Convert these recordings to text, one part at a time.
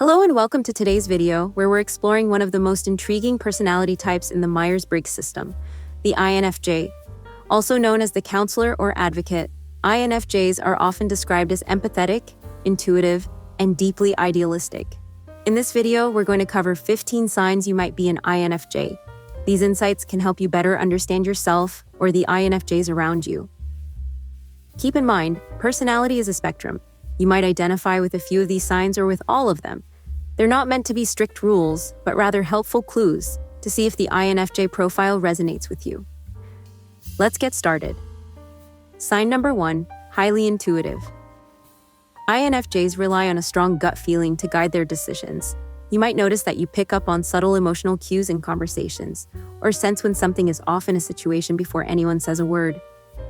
Hello and welcome to today's video, where we're exploring one of the most intriguing personality types in the Myers-Briggs system, the INFJ. Also known as the counselor or advocate, INFJs are often described as empathetic, intuitive, and deeply idealistic. In this video, we're going to cover 15 signs you might be an INFJ. These insights can help you better understand yourself or the INFJs around you. Keep in mind, personality is a spectrum. You might identify with a few of these signs or with all of them. They're not meant to be strict rules, but rather helpful clues to see if the INFJ profile resonates with you. Let's get started. Sign number 1, highly intuitive. INFJs rely on a strong gut feeling to guide their decisions. You might notice that you pick up on subtle emotional cues in conversations, or sense when something is off in a situation before anyone says a word.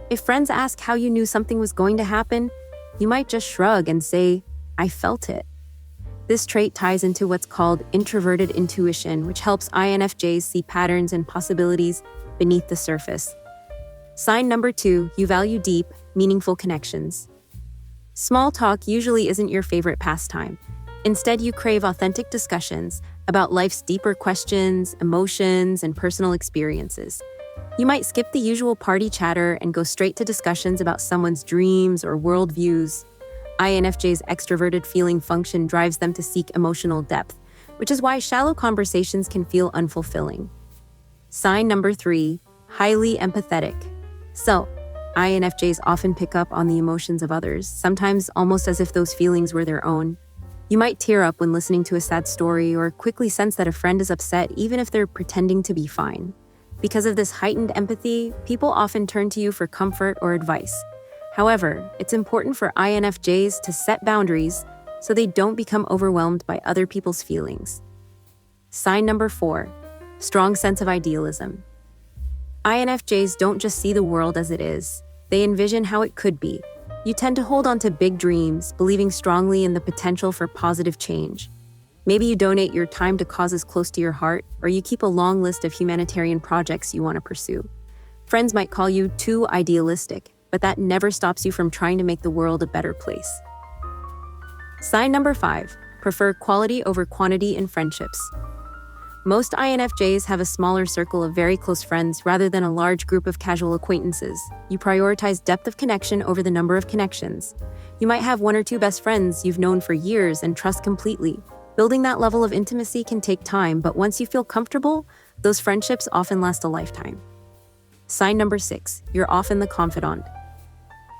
If friends ask how you knew something was going to happen, you might just shrug and say, "I felt it." This trait ties into what's called introverted intuition, which helps INFJs see patterns and possibilities beneath the surface. Sign number 2, you value deep, meaningful connections. Small talk usually isn't your favorite pastime. Instead, you crave authentic discussions about life's deeper questions, emotions, and personal experiences. You might skip the usual party chatter and go straight to discussions about someone's dreams or worldviews. INFJ's extroverted feeling function drives them to seek emotional depth, which is why shallow conversations can feel unfulfilling. Sign number 3, highly empathetic. So, INFJs often pick up on the emotions of others, sometimes almost as if those feelings were their own. You might tear up when listening to a sad story or quickly sense that a friend is upset even if they're pretending to be fine. Because of this heightened empathy, people often turn to you for comfort or advice. However, it's important for INFJs to set boundaries so they don't become overwhelmed by other people's feelings. Sign number 4, strong sense of idealism. INFJs don't just see the world as it is, they envision how it could be. You tend to hold on to big dreams, believing strongly in the potential for positive change. Maybe you donate your time to causes close to your heart, or you keep a long list of humanitarian projects you want to pursue. Friends might call you too idealistic, but that never stops you from trying to make the world a better place. Sign number 5, prefer quality over quantity in friendships. Most INFJs have a smaller circle of very close friends rather than a large group of casual acquaintances. You prioritize depth of connection over the number of connections. You might have 1 or 2 best friends you've known for years and trust completely. Building that level of intimacy can take time, but once you feel comfortable, those friendships often last a lifetime. Sign number 6, you're often the confidant.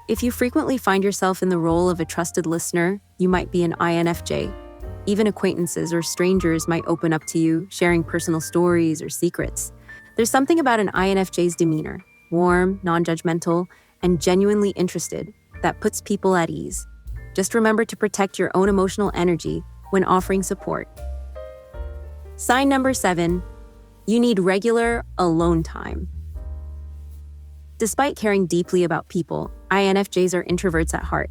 If you frequently find yourself in the role of a trusted listener, you might be an INFJ. Even acquaintances or strangers might open up to you, sharing personal stories or secrets. There's something about an INFJ's demeanor, warm, non-judgmental, and genuinely interested, that puts people at ease. Just remember to protect your own emotional energy when offering support. Sign number 7, you need regular, alone time. Despite caring deeply about people, INFJs are introverts at heart.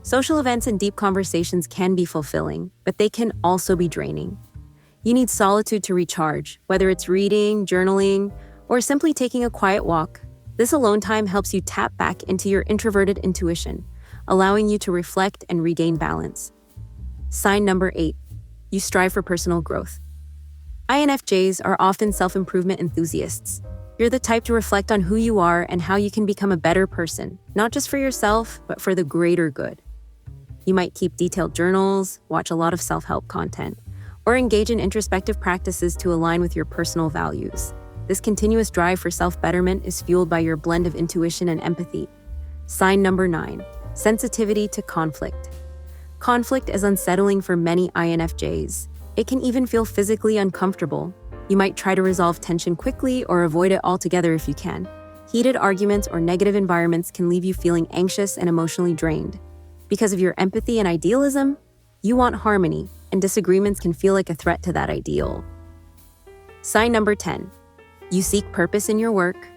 Social events and deep conversations can be fulfilling, but they can also be draining. You need solitude to recharge, whether it's reading, journaling, or simply taking a quiet walk. This alone time helps you tap back into your introverted intuition, allowing you to reflect and regain balance. Sign number 8, you strive for personal growth. INFJs are often self-improvement enthusiasts. You're the type to reflect on who you are and how you can become a better person, not just for yourself, but for the greater good. You might keep detailed journals, watch a lot of self-help content, or engage in introspective practices to align with your personal values. This continuous drive for self-betterment is fueled by your blend of intuition and empathy. Sign number 9, sensitivity to conflict. Conflict is unsettling for many INFJs. It can even feel physically uncomfortable. You might try to resolve tension quickly or avoid it altogether if you can. Heated arguments or negative environments can leave you feeling anxious and emotionally drained. Because of your empathy and idealism, you want harmony, and disagreements can feel like a threat to that ideal. Sign number 10, you seek purpose in your work.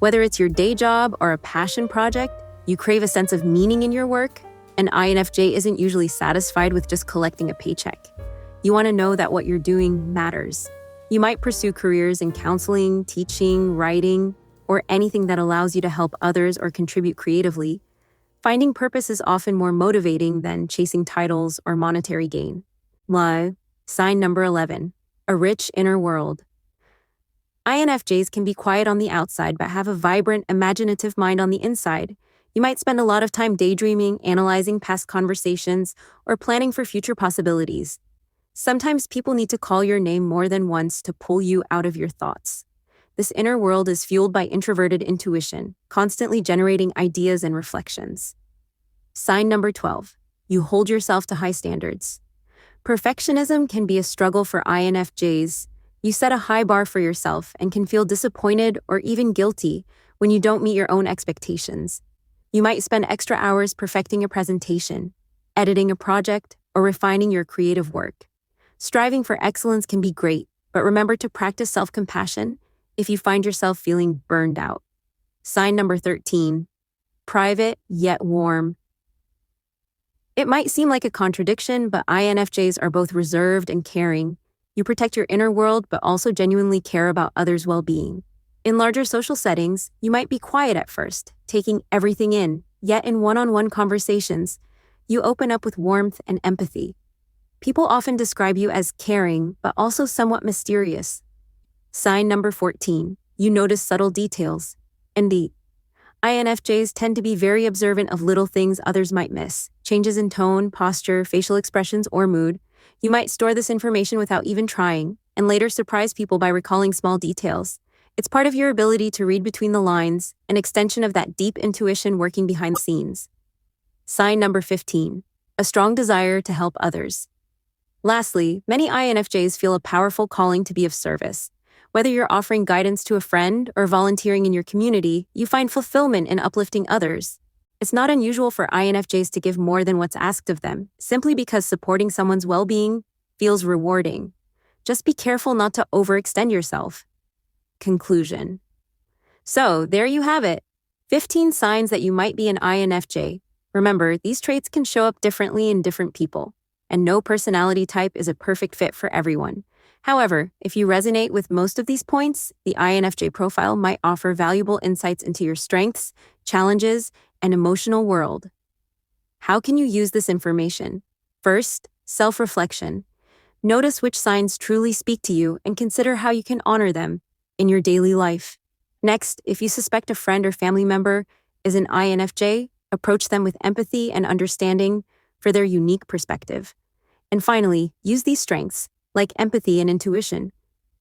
Whether it's your day job or a passion project, you crave a sense of meaning in your work. An INFJ isn't usually satisfied with just collecting a paycheck. You want to know that what you're doing matters. You might pursue careers in counseling, teaching, writing, or anything that allows you to help others or contribute creatively. Finding purpose is often more motivating than chasing titles or monetary gain. Sign number 11. A rich inner world. INFJs can be quiet on the outside but have a vibrant, imaginative mind on the inside. You might spend a lot of time daydreaming, analyzing past conversations, or planning for future possibilities. Sometimes people need to call your name more than once to pull you out of your thoughts. This inner world is fueled by introverted intuition, constantly generating ideas and reflections. Sign number 12. You hold yourself to high standards. Perfectionism can be a struggle for INFJs. You set a high bar for yourself and can feel disappointed or even guilty when you don't meet your own expectations. You might spend extra hours perfecting a presentation, editing a project, or refining your creative work. Striving for excellence can be great, but remember to practice self-compassion if you find yourself feeling burned out. Sign number 13. Private yet warm. It might seem like a contradiction, but INFJs are both reserved and caring. You protect your inner world, but also genuinely care about others' well-being. In larger social settings, you might be quiet at first, taking everything in, yet in one-on-one conversations, you open up with warmth and empathy. People often describe you as caring, but also somewhat mysterious. Sign number 14. You notice subtle details. Indeed, INFJs tend to be very observant of little things others might miss. Changes in tone, posture, facial expressions, or mood. You might store this information without even trying, and later surprise people by recalling small details. It's part of your ability to read between the lines, an extension of that deep intuition working behind the scenes. Sign number 15. A strong desire to help others. Lastly, many INFJs feel a powerful calling to be of service. Whether you're offering guidance to a friend or volunteering in your community, you find fulfillment in uplifting others. It's not unusual for INFJs to give more than what's asked of them, simply because supporting someone's well-being feels rewarding. Just be careful not to overextend yourself. Conclusion. So, there you have it. 15 signs that you might be an INFJ. Remember, these traits can show up differently in different people, and no personality type is a perfect fit for everyone. However, if you resonate with most of these points, the INFJ profile might offer valuable insights into your strengths, challenges, and emotional world. How can you use this information? First, self-reflection. Notice which signs truly speak to you and consider how you can honor them in your daily life. Next, if you suspect a friend or family member is an INFJ, approach them with empathy and understanding for their unique perspective. And finally, use these strengths, like empathy and intuition,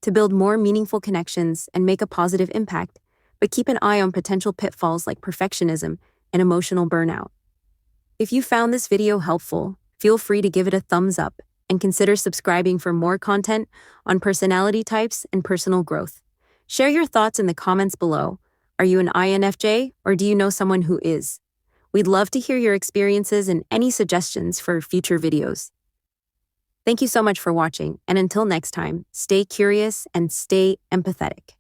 to build more meaningful connections and make a positive impact, but keep an eye on potential pitfalls like perfectionism and emotional burnout. If you found this video helpful, feel free to give it a thumbs up and consider subscribing for more content on personality types and personal growth. Share your thoughts in the comments below. Are you an INFJ or do you know someone who is? We'd love to hear your experiences and any suggestions for future videos. Thank you so much for watching, and until next time, stay curious and stay empathetic.